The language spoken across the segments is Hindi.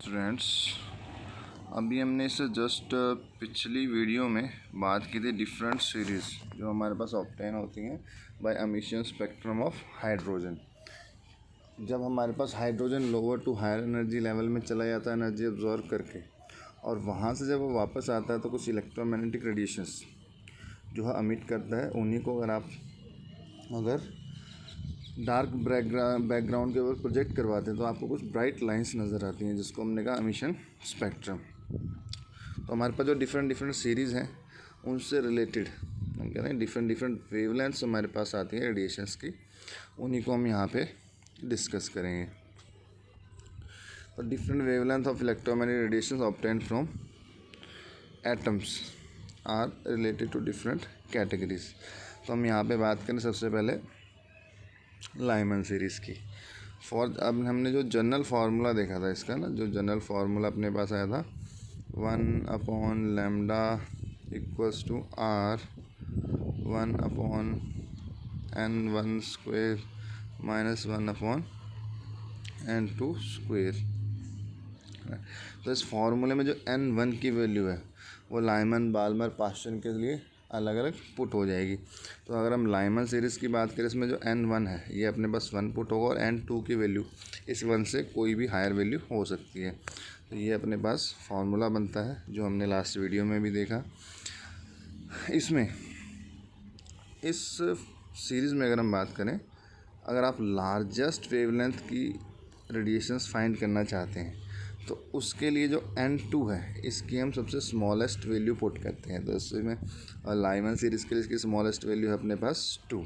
स्टूडेंट्स, अभी हमने इससे जस्ट पिछली वीडियो में बात की थी डिफरेंट सीरीज़ जो हमारे पास ऑब्टेन होती हैं by emission spectrum of hydrogen. जब हमारे पास hydrogen lower to higher energy level में चला जाता है एनर्जी अब्जॉर्व करके, और वहाँ से जब वो वापस आता है तो कुछ इलेक्ट्रोमैग्नेटिक रेडिएशंस जो है अमिट करता है। उन्हीं को अगर डार्क बैकग्राउंड के ऊपर प्रोजेक्ट करवाते हैं तो आपको कुछ ब्राइट लाइंस नज़र आती हैं, जिसको हमने कहा एमिशन स्पेक्ट्रम। तो हमारे पास जो डिफरेंट सीरीज़ हैं उनसे रिलेटेड हम कह रहे हैं डिफरेंट वेवलेंथ्स हमारे पास आती हैं रेडिएशंस की, उन्हीं को हम यहाँ पे डिस्कस करेंगे। तो different wavelength of electromagnetic radiations obtained from atoms are related to different categories. तो हम यहाँ पे बात करें सबसे पहले लाइमन सीरीज़ की। अब हमने जो जनरल फार्मूला देखा था इसका ना, जो जनरल फार्मूला अपने पास आया था 1/λ equals to R 1/n1² minus 1/n2²। तो इस फार्मूले में जो n1 की वैल्यू है वो लाइमन बाल्मर पास्चन के लिए अलग अलग पुट हो जाएगी। तो अगर हम लाइमन सीरीज़ की बात करें, इसमें जो n1 है ये अपने पास 1 पुट होगा, और n2 की वैल्यू इस 1 से कोई भी हायर वैल्यू हो सकती है। तो ये अपने पास फार्मूला बनता है जो हमने लास्ट वीडियो में भी देखा। इसमें इस सीरीज़ में अगर हम बात करें, अगर आप लार्जेस्ट वेवलेंथ की रेडिएशंस फाइंड करना चाहते हैं तो उसके लिए जो n2 है इसकी हम सबसे स्मॉलेस्ट वैल्यू पुट करते हैं। तो इसमें लाइमन सीरीज़ के लिए इसकी स्मॉलेस्ट वैल्यू है अपने पास 2।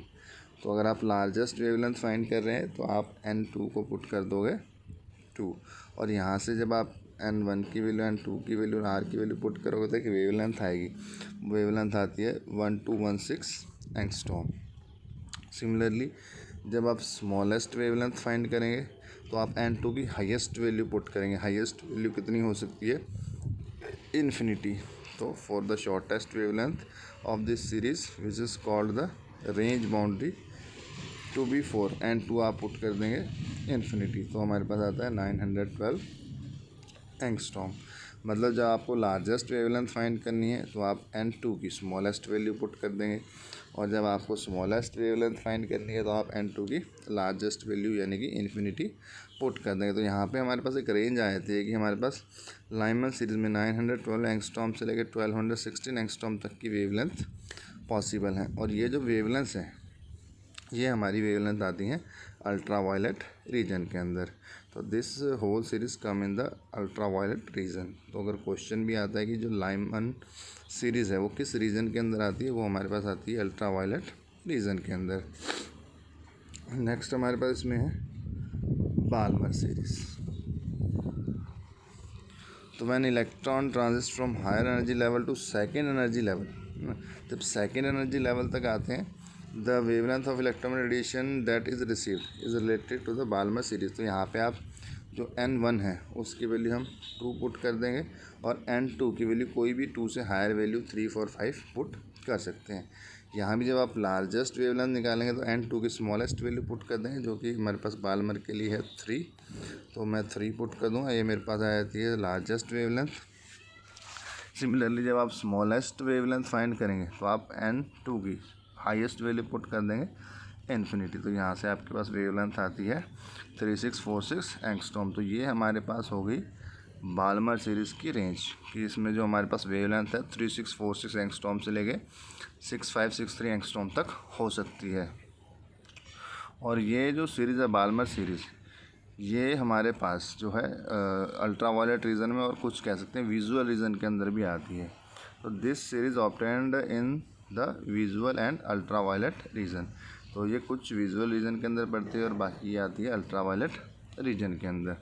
तो अगर आप लार्जेस्ट वेवलेंथ फाइंड कर रहे हैं तो आप n2 को पुट कर दोगे 2, और यहाँ से जब आप n1 की वैल्यू, n2 की वैल्यू, r की वैल्यू पुट करोगे तो एक वेवलेंथ आएगी। वेवलेंथ आती है 1216 एंगस्ट्रॉम। सिमिलरली जब आप स्मॉलेस्ट वेवलेंथ फाइंड करेंगे तो आप n2 की हाईएस्ट वैल्यू पुट करेंगे। हाईएस्ट वैल्यू कितनी हो सकती है? इन्फिनिटी। तो for the shortest wavelength of this series which is called the range boundary to be 4, n2 आप पुट कर देंगे इन्फिनिटी, तो हमारे पास आता है 912 एंगस्ट्रॉम। मतलब जब आपको लार्जेस्ट वेवलेंथ फाइंड करनी है तो आप n2 की स्मॉलेस्ट वैल्यू पुट कर देंगे, और जब आपको स्मॉलेस्ट वेवलेंथ फाइंड करनी है तो आप n2 की लार्जेस्ट वैल्यू यानी कि इन्फिनिटी पुट कर देंगे। तो यहाँ पे हमारे पास एक रेंज आ जाती है कि हमारे पास लाइमन सीरीज़ में 912 एंगस्ट्रॉम से लेकर 1216 एंगस्ट्रॉम तक की वेवलेंथ पॉसिबल है। और ये जो वेवलेंथ है ये हमारी वेवलेंथ आती हैं अल्ट्रा वायलेट रीजन के अंदर। तो this whole series come in the ultra violet region. तो अगर क्वेश्चन भी आता है कि जो लाइमन सीरीज़ है वो किस रीजन के अंदर आती है, वो हमारे पास आती है अल्ट्रा वायलेट रीजन के अंदर। नेक्स्ट हमारे पास इसमें है बाल्मर सीरीज़। तो when electron transit from higher energy level to second energy level, जब सेकेंड एनर्जी लेवल तक आते हैं the wavelength of electromagnetic radiation that is received is related to the Balmer series. तो यहाँ पे आप जो n1 है उसकी वैल्यू हम 2 पुट कर देंगे, और n2 की वैल्यू कोई भी 2 से हायर वैल्यू 3, 4, 5 पुट कर सकते हैं। यहाँ भी जब आप लार्जेस्ट वेवलेंथ निकालेंगे तो n2 की स्मॉलेस्ट वैल्यू पुट कर देंगे, जो कि हमारे पास बाल्मर के लिए है 3। तो मैं 3 पुट कर दूँगा, ये मेरे पास आ जाती है लार्जेस्ट वेवलेंथ। सिमिलरली जब आप स्मॉलेस्ट वेवलेंथ फाइंड करेंगे तो आप n2 की हाईएस्ट वैल्यू पुट कर देंगे इन्फिनिटी। तो यहाँ से आपके पास वेवलेंथ आती है 3646 एंगस्ट्रॉम। तो ये हमारे पास हो गई बाल्मर सीरीज़ की रेंज, कि इसमें जो हमारे पास वेवलेंथ है 3646 एंगस्ट्रॉम से लेके 6563 एंगस्ट्रॉम तक हो सकती है। और ये जो सीरीज़ है बाल्मर सीरीज़, ये हमारे पास जो है अल्ट्रा वायलेट रीजन में, और कुछ कह सकते हैं विजुअल रीजन के अंदर भी आती है। तो this series obtained in the visual and ultra violet region. तो ये कुछ विजुअल रीजन के अंदर पड़ती है और बाकी ये आती है अल्ट्रा वायलेट रीजन के अंदर।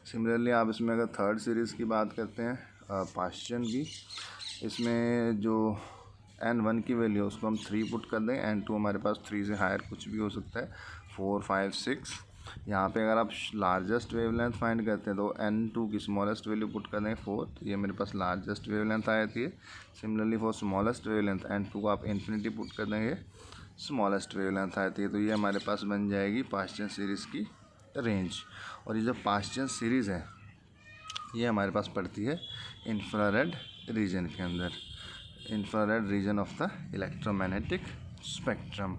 सिमिलरली आप इसमें अगर थर्ड सीरीज़ की बात करते हैं पास्चन की, इसमें जो n1 की वैल्यू है उसको हम 3 पुट कर दें, n2 हमारे पास 3 से हायर कुछ भी हो सकता है 4, 5, 6। यहाँ पे अगर आप लार्जेस्ट वेवलेंथ फाइंड करते हैं तो n2 की स्मॉलेस्ट वैल्यू पुट कर दें 4, तो ये मेरे पास लार्जेस्ट वेवलेंथ आ जाती है। Similarly for smallest wavelength n2 को आप इन्फिनिटी पुट कर देंगे, स्मॉलेस्ट वेवलेंथ आ जाती है। तो ये हमारे पास बन जाएगी पास्चन सीरीज़ की रेंज। और ये जो पास्टियन सीरीज़ है ये हमारे पास पड़ती है इंफ्रारेड रीजन के अंदर, infrared reason of the electromagnetic spectrum.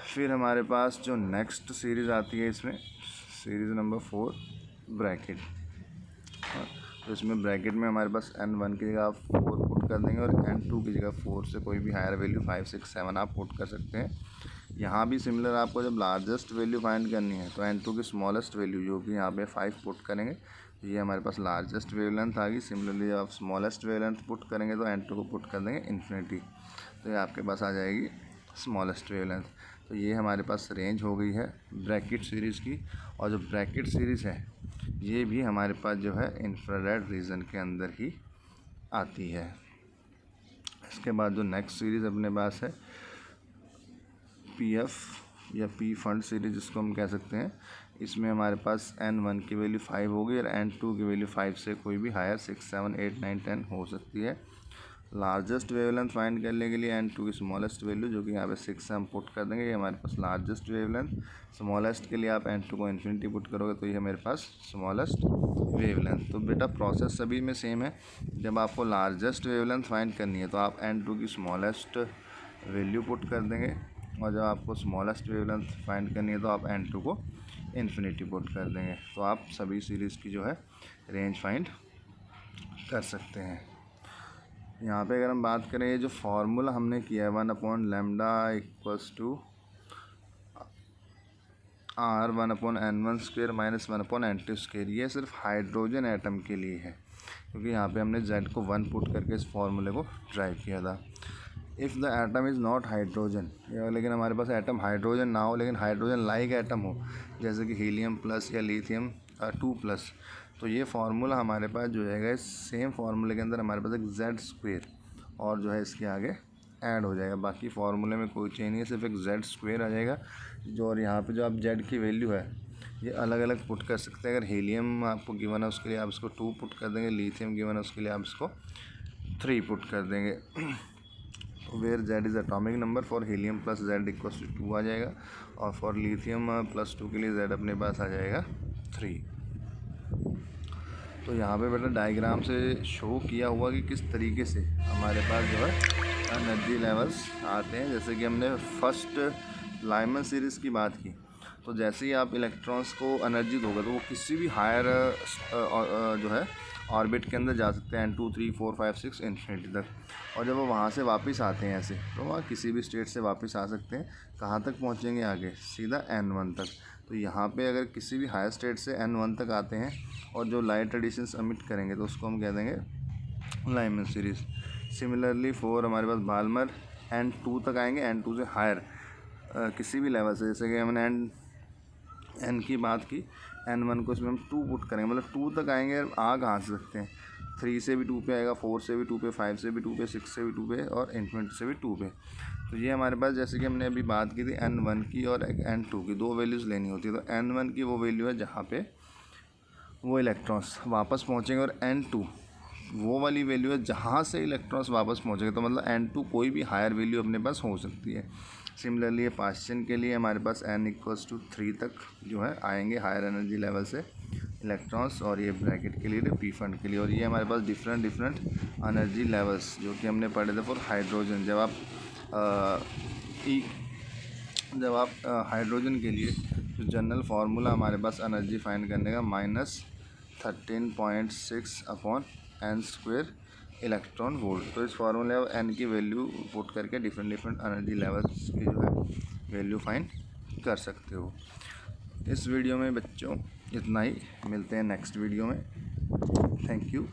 फिर हमारे पास जो नेक्स्ट सीरीज़ आती है इसमें सीरीज़ नंबर 4 ब्रैकेट। तो इसमें ब्रैकेट में हमारे पास N1 की जगह आप 4 पुट कर देंगे और N2 की जगह 4 से कोई भी हायर वैल्यू 5, 6, 7 आप पुट कर सकते हैं। यहाँ भी सिमिलर आपको जब लार्जेस्ट वैल्यू फाइंड करनी है तो N2 की स्मॉलेस्ट वैल्यू जो कि यहाँ पे 5 पुट करेंगे, ये हमारे पास लार्जेस्ट वेवलेंथ आ गई। सिमिलरली जब आप स्मॉलेस्ट वेवलेंथ पुट करेंगे तो N2 को पुट कर देंगे इन्फिनिटी, तो ये आपके पास आ जाएगी स्मॉलेस्ट वेवलेंथ। तो ये हमारे पास रेंज हो गई है ब्रैकेट सीरीज़ की। और जो ब्रैकेट सीरीज़ है ये भी हमारे पास जो है इंफ्रारेड रीजन के अंदर ही आती है। इसके बाद जो नेक्स्ट सीरीज़ अपने पास है PF या P फंड सीरीज जिसको हम कह सकते हैं। इसमें हमारे पास N1 की वैल्यू 5 होगी और N2 की वैल्यू 5 से कोई भी हायर 6, 7, 8, 9, 10 हो सकती है। लार्जेस्ट वेवलेंथ फाइंड करने के लिए N2 की स्मॉलेस्ट वैल्यू जो कि यहाँ पे 6 से हम पुट कर देंगे, ये हमारे पास लार्जेस्ट वेवलेंथ। स्मॉलेस्ट के लिए आप N2 को इन्फिनिटी पुट करोगे तो ये मेरे पास स्मॉलेस्ट वेवलेंथ। तो बेटा प्रोसेस सभी में सेम है। जब आपको लार्जेस्ट वेवलेंथ फाइंड करनी है तो आप N2 की स्मॉलेस्ट वैल्यू पुट कर देंगे, और जब आपको स्मॉलेस्ट वेवलेंथ फाइंड करनी है तो आप N2 को इन्फिनिटी पुट कर देंगे। तो आप सभी सीरीज़ की जो है रेंज फाइंड कर सकते हैं। यहाँ पे अगर हम बात करें ये जो फार्मूला हमने किया है 1/λ = R 1/N1² - 1/N2², ये सिर्फ हाइड्रोजन एटम के लिए है क्योंकि यहाँ पे हमने Z को 1 पुट करके इस फार्मूले को ड्राइव किया था। If the atom is not hydrogen, लेकिन हमारे पास एटम हाइड्रोजन ना हो लेकिन हाइड्रोजन लाइक एटम हो, जैसे कि हीलियम प्लस या लिथियम 2+, तो ये फार्मूला हमारे पास जो है इस सेम फार्मूले के अंदर हमारे पास एक Z² और जो है इसके आगे ऐड हो जाएगा। बाकी फार्मूले में कोई चेंज नहीं है, सिर्फ एक Z² आ जाएगा। जो और यहाँ पे जो आप Z की वैल्यू है ये अलग अलग पुट कर सकते हैं। अगर हीलियम आपको गिवन है उसके लिए आप इसको 2 पुट कर देंगे, लिथियम गिवन है उसके लिए आप इसको 3 पुट कर देंगे। Where Z is atomic number, for helium plus Z = 2 आ जाएगा, और फॉर लिथियम +2 के लिए Z अपने पास आ जाएगा 3। तो यहाँ पे बेटा डायग्राम से शो किया हुआ कि किस तरीके से हमारे पास जो है एनर्जी लेवल्स आते हैं। जैसे कि हमने फर्स्ट लाइमन सीरीज़ की बात की, तो जैसे ही आप इलेक्ट्रॉन्स को एनर्जी दोगे तो वो किसी भी हायर जो है ऑर्बिट के अंदर जा सकते हैं N2, 3, 4, 5, 6 इन्फिनिटी तक। और जब वो वहाँ से वापस आते हैं ऐसे तो वहाँ किसी भी स्टेट से वापस आ सकते हैं। कहाँ तक पहुँचेंगे आगे? सीधा N1 तक। तो यहाँ पे अगर किसी भी हायर स्टेट से N1 तक आते हैं और जो लाइट रेडिएशंस एमिट करेंगे तो उसको हम कह देंगे लाइमन सीरीज़। सिमिलरली 4 हमारे पास बाल्मर N2 तक आएंगे, N2 से हायर किसी भी लेवल से, जैसे कि हमने N की बात की, N1 को इसमें हम 2 पुट करेंगे, मतलब 2 तक आएंगे। आ कहाँ से सकते हैं? 3 से भी 2 पे आएगा, 4 से भी 2 पे, 5 से भी 2 पे, 6 से भी 2 पे और इन्फिनिटी से भी 2 पे। तो ये हमारे पास जैसे कि हमने अभी बात की थी N1 की और N2 की 2 वैल्यूज़ लेनी होती है। तो N1 की वो वैल्यू है जहाँ पे वो इलेक्ट्रॉन्स वापस पहुँचेंगे, और N2 वो वाली वैल्यू है जहाँ से इलेक्ट्रॉन्स वापस पहुँचेंगे। तो मतलब N2 कोई भी हायर वैल्यू अपने पास हो सकती है। सिमिलरली ये पास्टियन के लिए हमारे पास N = 3 तक जो है आएंगे हायर एनर्जी लेवल से इलेक्ट्रॉन्स, और ये ब्रैकेट के लिए P फंड के लिए। और ये हमारे पास डिफरेंट एनर्जी लेवल्स जो कि हमने पढ़े थे फॉर हाइड्रोजन। जब आप हाइड्रोजन के लिए जो जनरल फार्मूला हमारे पास एनर्जी फाइंड करने का -13.6/N² इलेक्ट्रॉन वोल्ट। तो इस फार्मूले में N की वैल्यू पुट करके डिफरेंट एनर्जी लेवल्स की जो है वैल्यू फाइंड कर सकते हो। इस वीडियो में बच्चों इतना ही, मिलते हैं नेक्स्ट वीडियो में। Thank you.